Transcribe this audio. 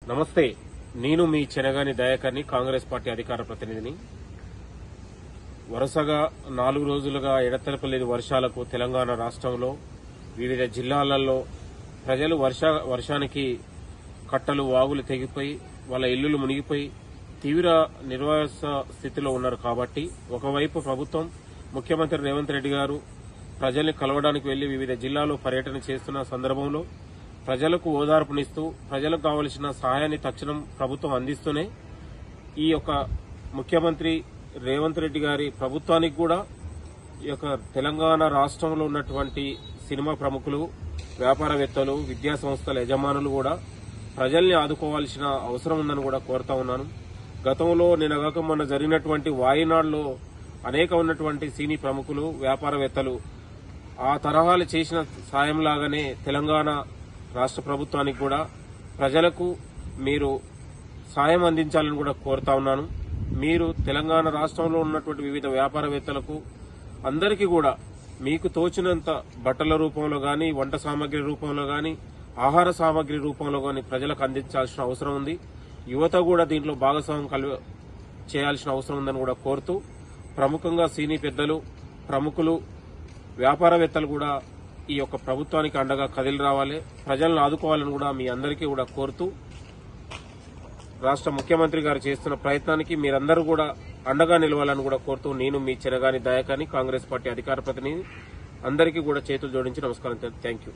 నమస్తే, నేను మీ చెనగాని దయాకర్ని, కాంగ్రెస్ పార్టీ అధికార ప్రతినిధిని. వరుసగా 4 రోజులుగా ఎడతెరపలేని వర్షాలకు తెలంగాణ రాష్ట్రంలో వివిధ జిల్లాలలో ప్రజలు వర్షానికి కట్టలు వాగులు తెగిపోయి వాళ్ళ ఇళ్లు మునిగిపోయి తీవ్ర నిర్వాస స్థితిలో ఉన్నారు. కాబట్టి ఒకవైపు ప్రభుత్వం, ముఖ్యమంత్రి రేవంత్ రెడ్డి గారు ప్రజల్ని కలవడానికి వెళ్లి వివిధ జిల్లాల్లో పర్యటన చేస్తున్న సందర్భంలో ప్రజలకు ఓదార్పునిస్తూ ప్రజలకు కావలసిన సహాయాన్ని తక్షణం ప్రభుత్వం అందిస్తూనే ఈ యొక్క ముఖ్యమంత్రి రేవంత్ రెడ్డి గారి ప్రభుత్వానికి కూడా ఈ యొక్క తెలంగాణ రాష్ట్రంలో ఉన్నటువంటి సినిమా ప్రముఖులు, వ్యాపారవేత్తలు, విద్యా సంస్థల యజమానులు కూడా ప్రజల్ని ఆదుకోవాల్సిన అవసరం ఉందని కూడా కోరుతా ఉన్నాను. గతంలో నిన్నగాక మొన్న జరిగినటువంటి వాయినాడులో అనేక ఉన్నటువంటి సినీ ప్రముఖులు, వ్యాపారవేత్తలు ఆ తరహాలు చేసిన సాయంలాగానే తెలంగాణ రాష్ట్ర ప్రభుత్వానికి కూడా ప్రజలకు మీరు సాయం అందించాలని కూడా కోరుతా ఉన్నాను. మీరు తెలంగాణ రాష్ట్రంలో ఉన్నటువంటి వివిధ వ్యాపారవేత్తలకు అందరికీ కూడా మీకు తోచినంత బట్టల రూపంలో గాని, వంట సామాగ్రి రూపంలో గాని, ఆహార సామాగ్రి రూపంలో గాని ప్రజలకు అందించాల్సిన అవసరం ఉంది. యువత కూడా దీంట్లో భాగస్వామ్యం చేయాల్సిన అవసరం ఉందని కూడా కోరుతూ, ప్రముఖంగా సినీ పెద్దలు, ప్రముఖులు, వ్యాపారవేత్తలు కూడా ఈ యొక్క ప్రభుత్వానికి అండగా కదిలి రావాలి, ప్రజలను ఆదుకోవాలని కూడా మీ అందరికీ కూడా కోరుతూ, రాష్ట్ర ముఖ్యమంత్రి గారు చేస్తున్న ప్రయత్నానికి మీరందరూ కూడా అండగా నిలవాలని కూడా కోరుతూ, నేను మీ చెనగాని దయాకర్ని, కాంగ్రెస్ పార్టీ అధికార ప్రతినిధి. అందరికీ కూడా చేతులు జోడించి నమస్కారం. Thank you.